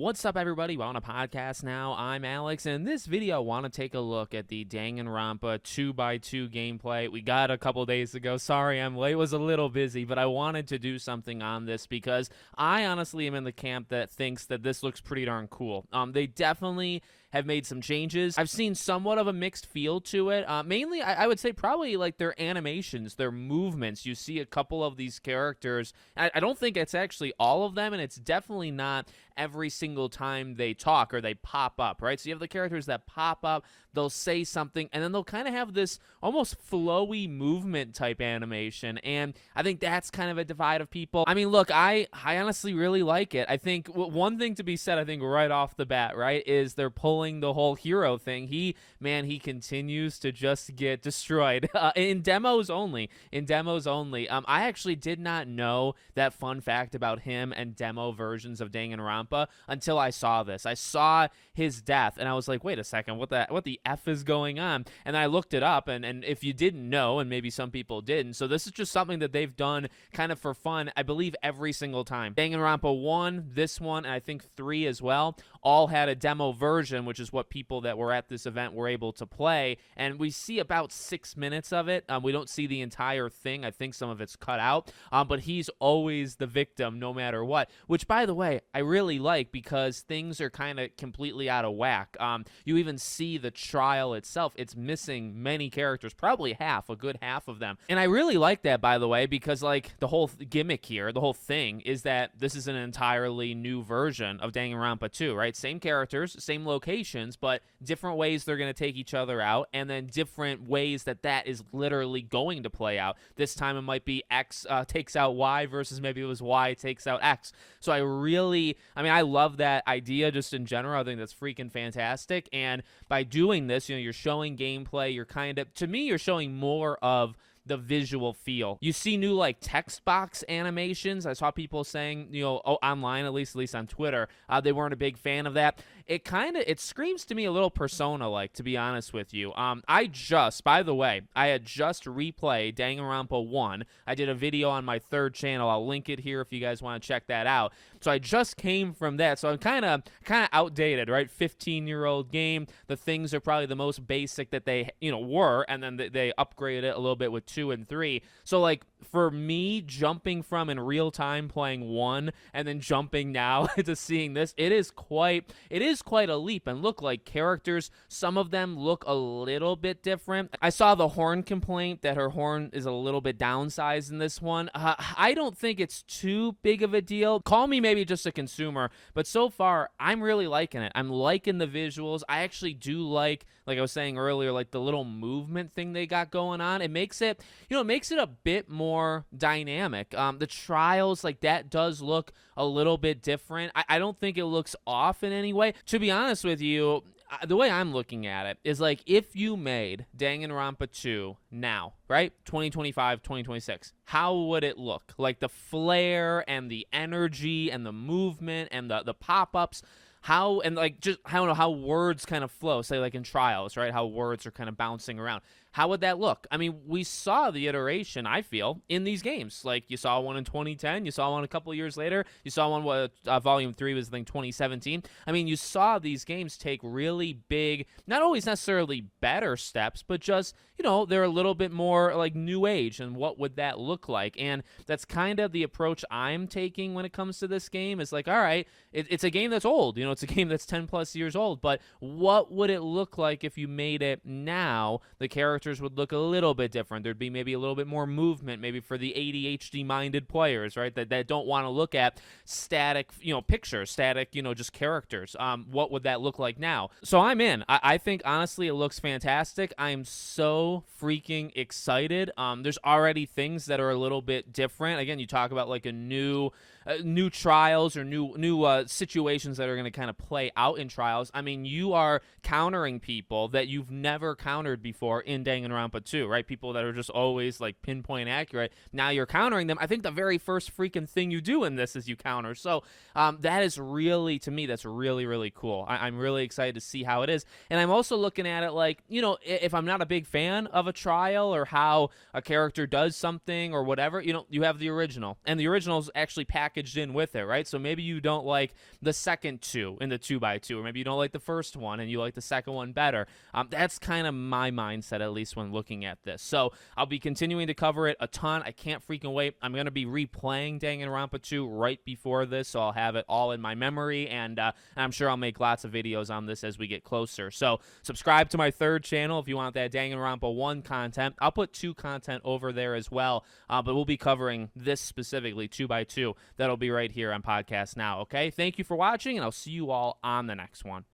What's up, everybody? We're on a podcast now. I'm Alex, and in this video, I want to take a look at the Danganronpa 2x2 gameplay. We got a couple days ago. Sorry, I'm late. Was a little busy, but I wanted to do something on this because I honestly am in the camp that thinks that this looks pretty darn cool. They definitely have made some changes. I've seen somewhat of a mixed feel to it. Mainly, I would say probably like their animations, their movements. You see a couple of these characters. I don't think it's actually all of them, and it's definitely not every single time they talk or they pop up, right? So you have the characters that pop up, they'll say something, and then they'll kind of have this almost flowy movement type animation, and I think that's kind of a divide of people. I mean, look, I honestly really like it. I think one thing to be said, I think right off the bat, right, is they're pulling the whole hero thing. He continues to just get destroyed in demos only. I actually did not know that fun fact about him and demo versions of Danganronpa until I saw this. I saw his death, and I was like, wait a second, what the F is going on? And I looked it up, and if you didn't know, and maybe some people didn't, so this is just something that they've done kind of for fun, I believe, every single time. Danganronpa 1, this one, and I think 3 as well, all had a demo version, which is what people that were at this event were able to play, and we see about 6 minutes of it. We don't see the entire thing. I think some of it's cut out, but he's always the victim no matter what, which, by the way, I really like because things are kind of completely out of whack. You even see the trial itself. It's missing many characters, probably a good half of them. And I really like that, by the way, because like the whole gimmick here, the whole thing is that this is an entirely new version of Danganronpa 2, right? Same characters, same locations, but different ways they're going to take each other out, and then different ways that is literally going to play out. This time it might be X takes out Y versus maybe it was Y takes out X. So I love that idea just in general. I think that's freaking fantastic. And by doing this, you're showing gameplay. You're showing more of the visual feel. You see new like text box animations. I saw people saying, online, at least on Twitter, they weren't a big fan of that. It screams to me a little Persona-like, to be honest with you. By the way, I had just replayed Danganronpa 1. I did a video on my third channel. I'll link it here if you guys want to check that out. So I just came from that. So I'm kind of outdated, right? 15-year-old game. The things are probably the most basic that they, were, and then they upgraded it a little bit with 2 and 3. So like for me, jumping from in real time playing 1 and then jumping now to seeing this, it is quite a leap. And look, like characters, some of them look a little bit different. I saw the Horn complaint that her horn is a little bit downsized in this one. I don't think it's too big of a deal. Call me maybe just a consumer, but so far I'm really liking it. I'm liking the visuals. I actually do like I was saying earlier, like the little movement thing they got going on. It makes it a bit more dynamic. The trials, like that does look a little bit different. I don't think it looks off in any way. To be honest with you, the way I'm looking at it is like if you made Danganronpa 2 now, right? 2025, 2026, how would it look? Like the flair and the energy and the movement and the pop-ups, how words kind of flow, say like in trials, right? How words are kind of bouncing around. How would that look? I mean, we saw the iteration, I feel, in these games. Like, you saw one in 2010, you saw one a couple of years later, you saw one, Volume 3 was, I think, 2017. I mean, you saw these games take really big, not always necessarily better steps, but just, they're a little bit more, like, new age, and what would that look like? And that's kind of the approach I'm taking when it comes to this game, is like, all right, it's a game that's old, it's a game that's 10-plus years old, but what would it look like if you made it now? The characters would look a little bit different. There'd be maybe a little bit more movement, maybe for the ADHD-minded players, right, that don't want to look at static, pictures, static, just characters. What would that look like now? So I'm in. I think, honestly, it looks fantastic. I'm so freaking excited. There's already things that are a little bit different. Again, you talk about like a new trials or new situations that are going to kind of play out in trials. I mean, you are countering people that you've never countered before in Danganronpa 2, right? People that are just always like pinpoint accurate. Now you're countering them. I think the very first freaking thing you do in this is you counter. So that is really, to me, that's really, really cool. I'm really excited to see how it is. And I'm also looking at it like, if I'm not a big fan of a trial or how a character does something or whatever, you have the original. And the original is actually packaged packaged in with it, right? So maybe you don't like the second 2 in the 2x2, or maybe you don't like the first one and you like the second one better. That's kind of my mindset, at least when looking at this. So I'll be continuing to cover it a ton. I can't freaking wait. I'm going to be replaying Danganronpa 2 right before this, so I'll have it all in my memory, and I'm sure I'll make lots of videos on this as we get closer. So subscribe to my third channel if you want that Danganronpa 1 content. I'll put 2 content over there as well, but we'll be covering this specifically, 2x2. That'll be right here on Podcast Now, okay? Thank you for watching, and I'll see you all on the next one.